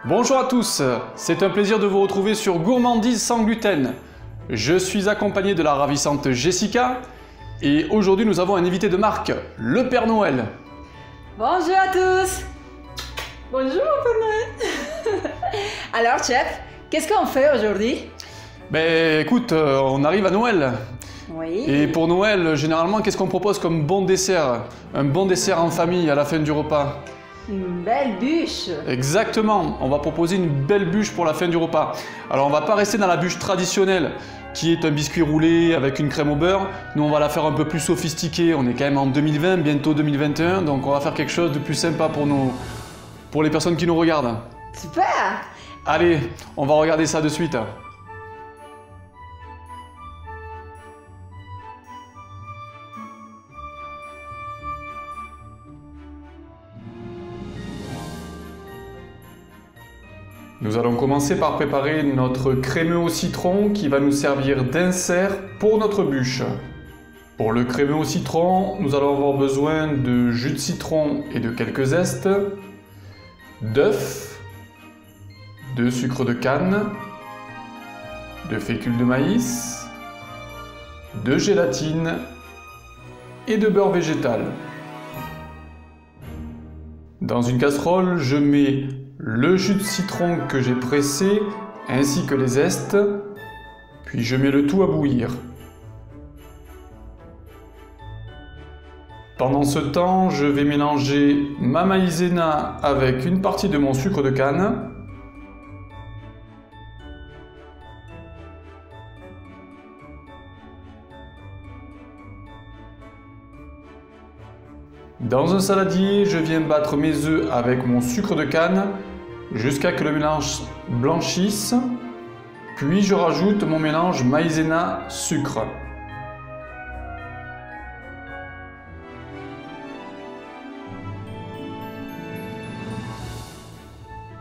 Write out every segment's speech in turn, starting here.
Bonjour à tous, c'est un plaisir de vous retrouver sur Gourmandise sans gluten. Je suis accompagné de la ravissante Jessica et aujourd'hui nous avons un invité de marque, le Père Noël. Bonjour à tous. Bonjour Père Noël. Alors chef, qu'est-ce qu'on fait aujourd'hui? Ben écoute, on arrive à Noël. Oui. Et pour Noël, généralement, qu'est-ce qu'on propose comme bon dessert? Un bon dessert en famille à la fin du repas. Une belle bûche. Exactement, on va proposer une belle bûche pour la fin du repas. Alors on va pas rester dans la bûche traditionnelle qui est un biscuit roulé avec une crème au beurre. Nous on va la faire un peu plus sophistiquée, on est quand même en 2020, bientôt 2021, donc on va faire quelque chose de plus sympa pour les personnes qui nous regardent. Super. Allez, on va regarder ça de suite. Nous allons commencer par préparer notre crémeux au citron qui va nous servir d'insert pour notre bûche. Pour le crémeux au citron, nous allons avoir besoin de jus de citron et de quelques zestes, d'œufs, de sucre de canne, de fécule de maïs, de gélatine et de beurre végétal. Dans une casserole, je mets le jus de citron que j'ai pressé, ainsi que les zestes, puis je mets le tout à bouillir. Pendant ce temps, je vais mélanger ma maïzena avec une partie de mon sucre de canne. Dans un saladier, je viens battre mes œufs avec mon sucre de canne jusqu'à que le mélange blanchisse, puis je rajoute mon mélange maïzena-sucre.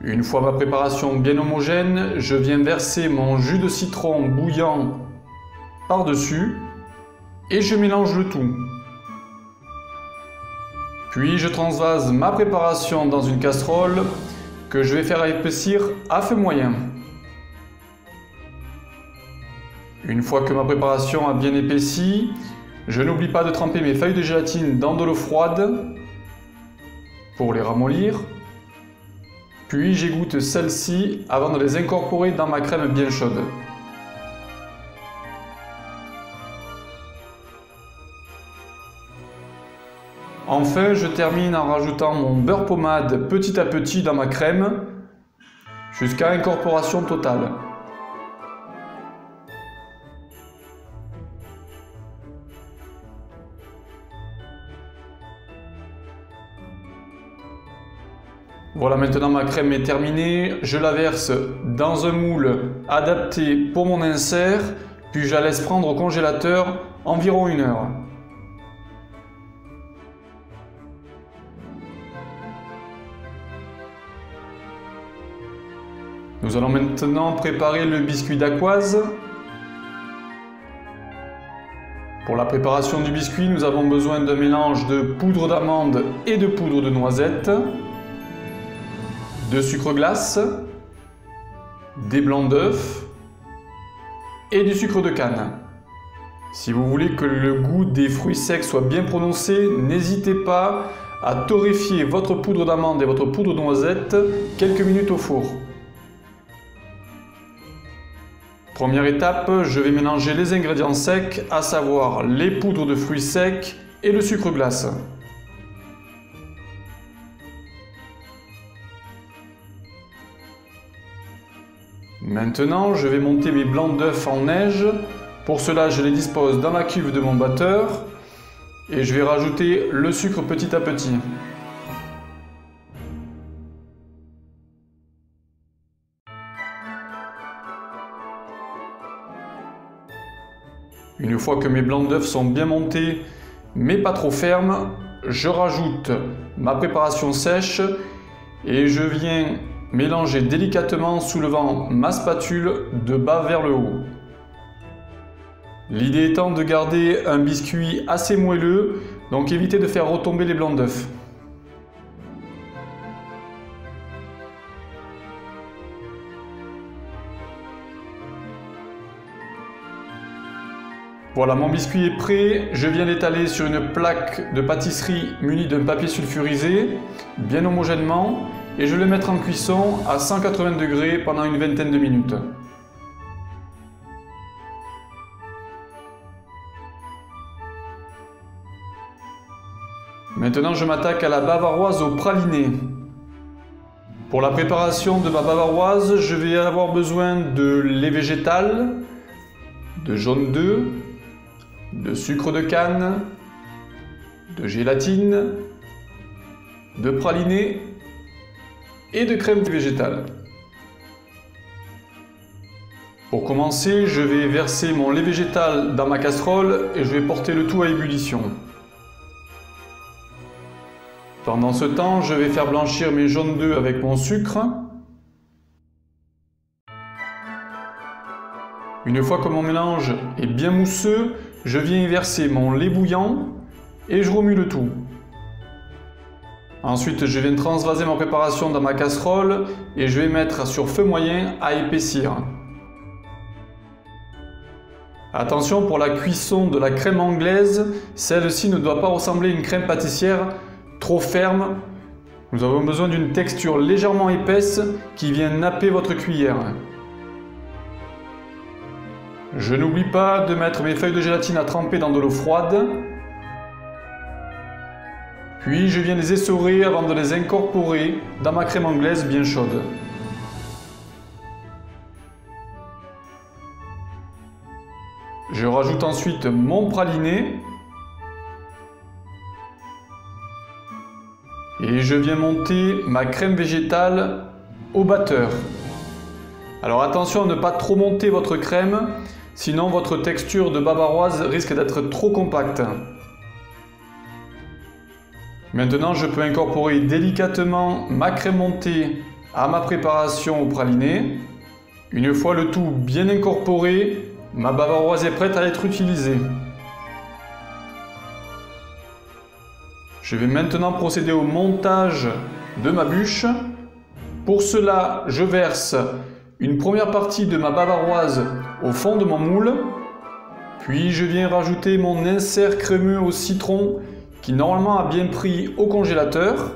Une fois ma préparation bien homogène, je viens verser mon jus de citron bouillant par-dessus et je mélange le tout. Puis je transvase ma préparation dans une casserole que je vais faire épaissir à feu moyen. Une fois que ma préparation a bien épaissi, je n'oublie pas de tremper mes feuilles de gélatine dans de l'eau froide pour les ramollir. Puis j'égoutte celles-ci avant de les incorporer dans ma crème bien chaude. Enfin, je termine en rajoutant mon beurre pommade petit à petit dans ma crème jusqu'à incorporation totale. Voilà, maintenant ma crème est terminée. Je la verse dans un moule adapté pour mon insert, puis je la laisse prendre au congélateur environ 1 heure. Nous allons maintenant préparer le biscuit dacquoise. Pour la préparation du biscuit, nous avons besoin d'un mélange de poudre d'amande et de poudre de noisette, de sucre glace, des blancs d'œufs et du sucre de canne. Si vous voulez que le goût des fruits secs soit bien prononcé, n'hésitez pas à torréfier votre poudre d'amande et votre poudre de noisette quelques minutes au four. Première étape, je vais mélanger les ingrédients secs, à savoir les poudres de fruits secs et le sucre glace. Maintenant, je vais monter mes blancs d'œufs en neige. Pour cela, je les dispose dans la cuve de mon batteur et je vais rajouter le sucre petit à petit. Une fois que mes blancs d'œufs sont bien montés, mais pas trop fermes, je rajoute ma préparation sèche et je viens mélanger délicatement en soulevant ma spatule de bas vers le haut. L'idée étant de garder un biscuit assez moelleux, donc évitez de faire retomber les blancs d'œufs. Voilà, mon biscuit est prêt. Je viens l'étaler sur une plaque de pâtisserie munie d'un papier sulfurisé, bien homogènement, et je vais le mettre en cuisson à 180 degrés pendant une vingtaine de minutes. Maintenant, je m'attaque à la bavaroise au praliné. Pour la préparation de ma bavaroise, je vais avoir besoin de lait végétal, de jaune d'œuf, de sucre de canne, de gélatine, de praliné et de crème végétale. Pour commencer, je vais verser mon lait végétal dans ma casserole et je vais porter le tout à ébullition. Pendant ce temps, je vais faire blanchir mes jaunes d'œufs avec mon sucre. Une fois que mon mélange est bien mousseux, je viens y verser mon lait bouillant et je remue le tout. Ensuite, je viens transvaser ma préparation dans ma casserole et je vais mettre sur feu moyen à épaissir. Attention pour la cuisson de la crème anglaise, celle-ci ne doit pas ressembler à une crème pâtissière trop ferme. Nous avons besoin d'une texture légèrement épaisse qui vient napper votre cuillère. Je n'oublie pas de mettre mes feuilles de gélatine à tremper dans de l'eau froide. Puis je viens les essorer avant de les incorporer dans ma crème anglaise bien chaude. Je rajoute ensuite mon praliné. Et je viens monter ma crème végétale au batteur. Alors attention à ne pas trop monter votre crème, sinon votre texture de bavaroise risque d'être trop compacte. Maintenant, je peux incorporer délicatement ma crème montée à ma préparation au praliné. Une fois le tout bien incorporé, ma bavaroise est prête à être utilisée. Je vais maintenant procéder au montage de ma bûche. Pour cela, je verse une première partie de ma bavaroise au fond de mon moule. Puis je viens rajouter mon insert crémeux au citron qui normalement a bien pris au congélateur.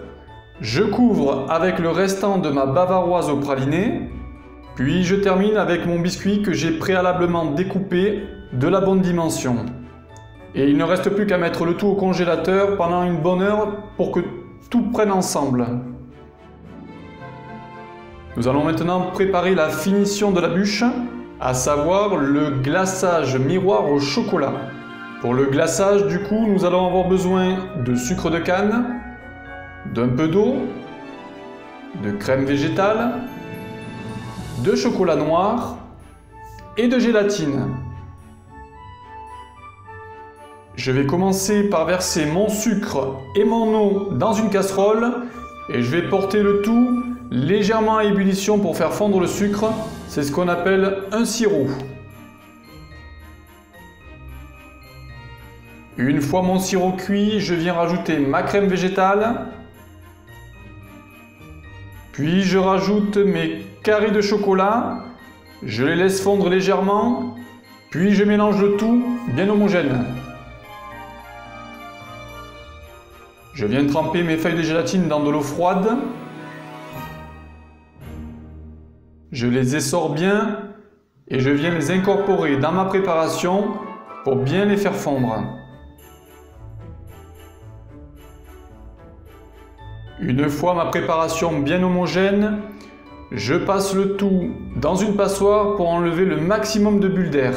Je couvre avec le restant de ma bavaroise au praliné. Puis je termine avec mon biscuit que j'ai préalablement découpé de la bonne dimension. Et il ne reste plus qu'à mettre le tout au congélateur pendant une bonne heure pour que tout prenne ensemble. Nous allons maintenant préparer la finition de la bûche, à savoir le glaçage miroir au chocolat. Pour le glaçage, du coup, nous allons avoir besoin de sucre de canne, d'un peu d'eau, de crème végétale, de chocolat noir et de gélatine. Je vais commencer par verser mon sucre et mon eau dans une casserole et je vais porter le tout légèrement à ébullition pour faire fondre le sucre. C'est ce qu'on appelle un sirop. Une fois mon sirop cuit, je viens rajouter ma crème végétale. Puis je rajoute mes carrés de chocolat. Je les laisse fondre légèrement. Puis je mélange le tout bien homogène. Je viens tremper mes feuilles de gélatine dans de l'eau froide. Je les essore bien et je viens les incorporer dans ma préparation pour bien les faire fondre. Une fois ma préparation bien homogène, je passe le tout dans une passoire pour enlever le maximum de bulles d'air.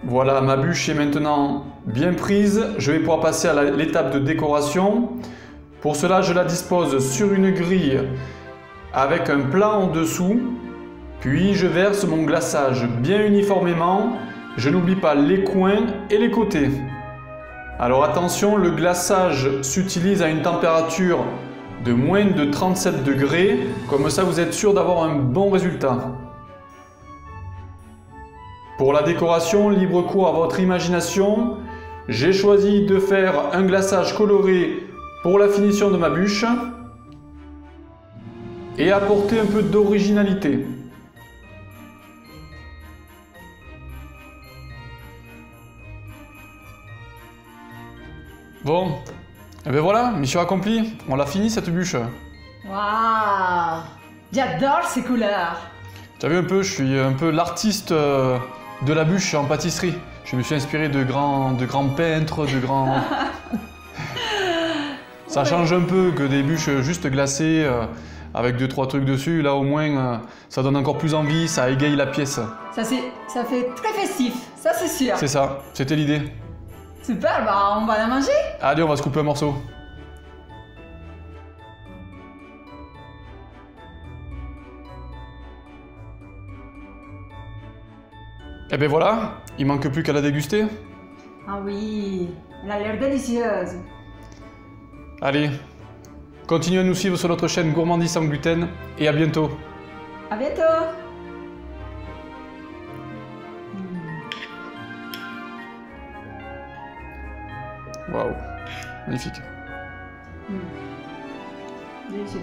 Voilà, ma bûche est maintenant bien prise. Je vais pouvoir passer à l'étape de décoration. Pour cela, je la dispose sur une grille avec un plat en dessous. Puis je verse mon glaçage bien uniformément. Je n'oublie pas les coins et les côtés. Alors attention, le glaçage s'utilise à une température de moins de 37 degrés. Comme ça, vous êtes sûr d'avoir un bon résultat. Pour la décoration, libre cours à votre imagination. J'ai choisi de faire un glaçage coloré pour la finition de ma bûche et apporter un peu d'originalité. Bon, et ben voilà, mission accomplie. On l'a fini cette bûche. Waouh! J'adore ces couleurs! Tu as vu un peu, je suis un peu l'artiste de la bûche en pâtisserie. Je me suis inspiré de grands peintres, de grands... Ça change un peu que des bûches juste glacées avec 2-3 trucs dessus. Là au moins, ça donne encore plus envie, ça égaye la pièce. Ça fait très festif, ça c'est sûr. C'est ça, c'était l'idée. Super, bah on va la manger. Allez, on va se couper un morceau. Et ben voilà, il manque plus qu'à la déguster. Ah oui, elle a l'air délicieuse. Allez, continuez à nous suivre sur notre chaîne Gourmandise sans gluten et à bientôt. À bientôt. Waouh, magnifique. Délicieux.